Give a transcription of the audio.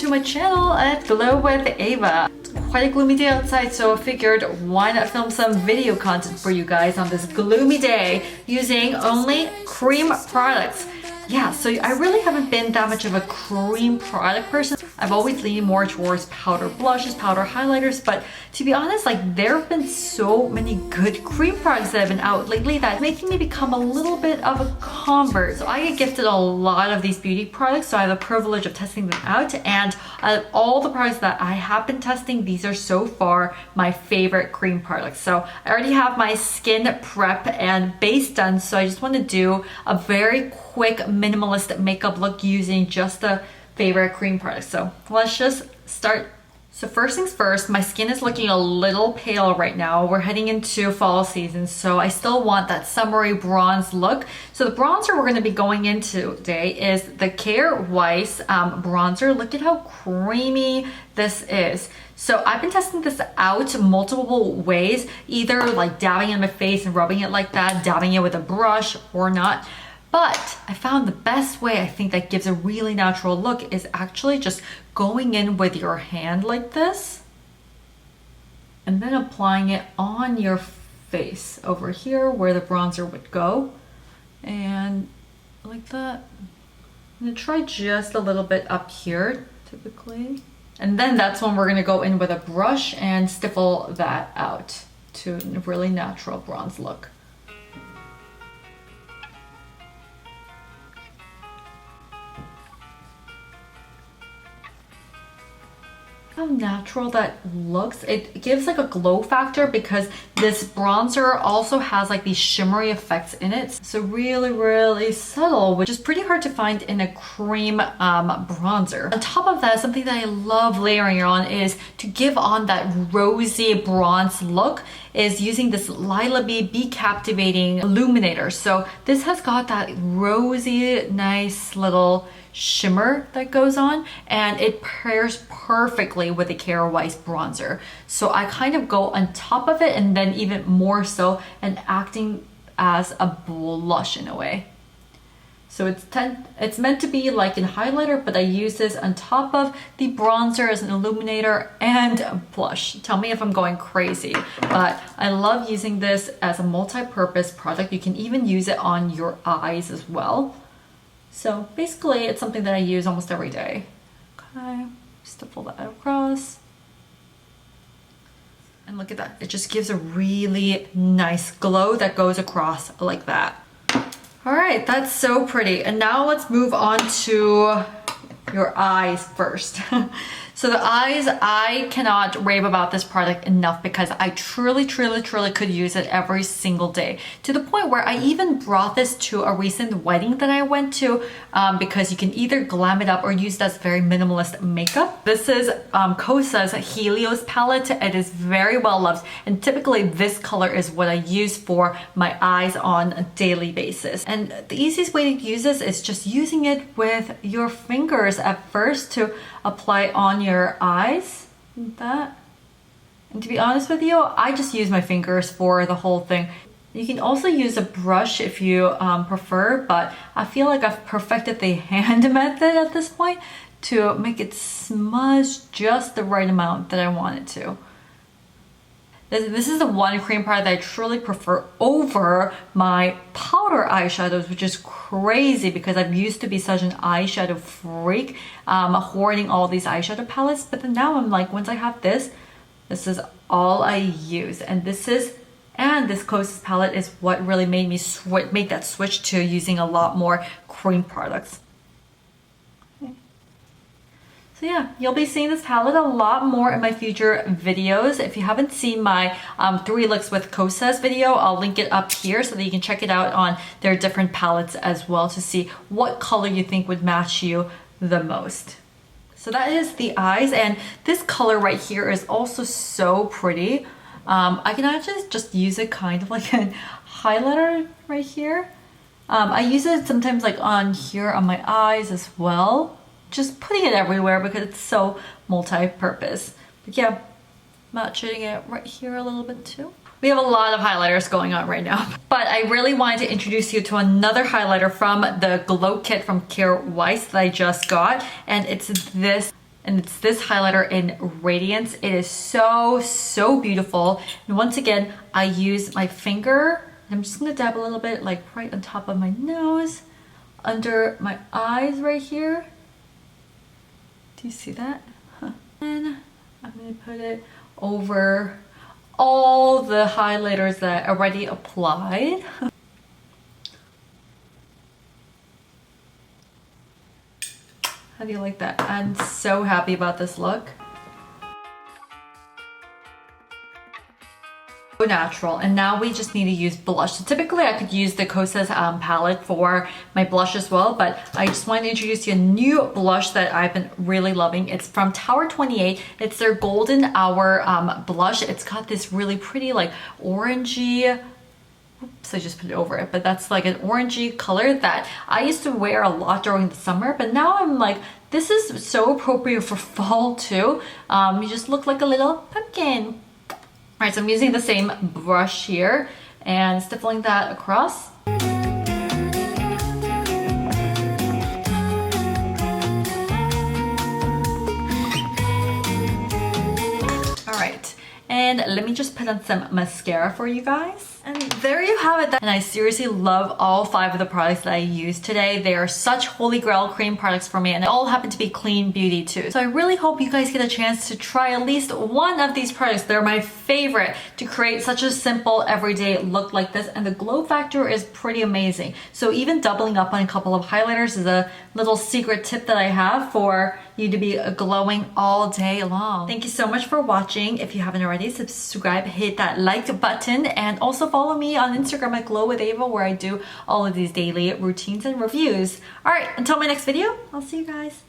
to my channel at Glow with Ava. It's quite a gloomy day outside, so I figured why not film some video content for you guys on this gloomy day using only cream products. Yeah, so I really haven't been that much of a cream product person. I've always leaned more towards powder blushes, powder highlighters, but to be honest, like there have been so many good cream products that have been out lately that's making me become a little bit of a convert. So I get gifted a lot of these beauty products, so I have the privilege of testing them out, and out of all the products that I have been testing, these are so far my favorite cream products. So I already have my skin prep and base done, so I just want to do a very quick minimalist makeup look using just the favorite cream products. So let's just start. So first things first, my skin is looking a little pale right now. We're heading into fall season, so I still want that summery bronze look. So the bronzer we're going to be going into today is the Kjaer Weis bronzer. Look at how creamy this is. So I've been testing this out multiple ways, either like dabbing it in my face and rubbing it like that, dabbing it with a brush or not. But I found the best way I think that gives a really natural look is actually just going in with your hand like this and then applying it on your face over here where the bronzer would go, and like that. I'm gonna try just a little bit up here typically, and then that's when we're gonna go in with a brush and stiffle that out to a really natural bronze look. How natural that looks. It gives like a glow factor because this bronzer also has like these shimmery effects in it. So really subtle, which is pretty hard to find in a cream bronzer. On top of that, something that I love layering on is to give on that rosy bronze look is using this Lila Be Captivating Illuminator. So this has got that rosy, nice little shimmer that goes on, and it pairs perfectly with the Kjaer Weis bronzer. So I kind of go on top of it and then even more so and acting as a blush in a way. So it's meant to be like a highlighter, but I use this on top of the bronzer as an illuminator and a blush. Tell me if I'm going crazy, but I love using this as a multi-purpose product. You can even use it on your eyes as well. So basically it's something that I use almost every day. Okay, stipple that across. And look at that, it just gives a really nice glow that goes across like that. All right, that's so pretty. And now let's move on to your eyes first. So the eyes, I cannot rave about this product enough because I truly could use it every single day. To the point where I even brought this to a recent wedding that I went to because you can either glam it up or use it as very minimalist makeup. This is Kosas Helios palette. It is very well loved, and typically this color is what I use for my eyes on a daily basis. And the easiest way to use this is just using it with your fingers at first to apply on your eyes like that. And to be honest with you, I just use my fingers for the whole thing. You can also use a brush if you prefer, but I feel like I've perfected the hand method at this point to make it smudge just the right amount that I want it to. This is the one cream product that I truly prefer over my powder eyeshadows, which is crazy because I've used to be such an eyeshadow freak, hoarding all these eyeshadow palettes. But then now I'm like, once I have this is all I use. And this Kosas palette is what really made me make that switch to using a lot more cream products. So yeah, you'll be seeing this palette a lot more in my future videos. If you haven't seen my 3 looks with Kosas video, I'll link it up here so that you can check it out on their different palettes as well to see what color you think would match you the most. So that is the eyes, and this color right here is also so pretty. I can actually just use it kind of like a highlighter right here. I use it sometimes like on here on my eyes as well. Just putting it everywhere because it's so multi-purpose. But yeah, matching it right here a little bit too. We have a lot of highlighters going on right now. But I really wanted to introduce you to another highlighter from the Glow Kit from Kjaer Weis that I just got. And it's this and it's this highlighter in Radiance. It is so beautiful. And once again, I use my finger. I'm just gonna dab a little bit, like right on top of my nose, under my eyes right here. Do you see that? And I'm gonna put it over all the highlighters that I already applied. How do you like that? I'm so happy about this look. So natural. And now we just need to use blush. So typically I could use the Kosas palette for my blush as well, but I just want to introduce you a new blush that I've been really loving. It's from Tower 28. It's their Golden Hour blush. It's got this really pretty like orangey, oops, I just put it over it, but that's like an orangey color that I used to wear a lot during the summer, but now I'm like, this is so appropriate for fall too. You just look like a little pumpkin. All right, so I'm using the same brush here and stippling that across. All right, and let me just put on some mascara for you guys. And there you have it. And I seriously love all 5 of the products that I used today. They are such holy grail cream products for me, and they all happen to be clean beauty too. So I really hope you guys get a chance to try at least one of these products. They're my favorite to create such a simple everyday look like this, and the glow factor is pretty amazing. So even doubling up on a couple of highlighters is a little secret tip that I have for you to be glowing all day long. Thank you so much for watching. If you haven't already, subscribe, hit that like button, and also follow me on Instagram at glowwithava, where I do all of these daily routines and reviews. All right, until my next video, I'll see you guys.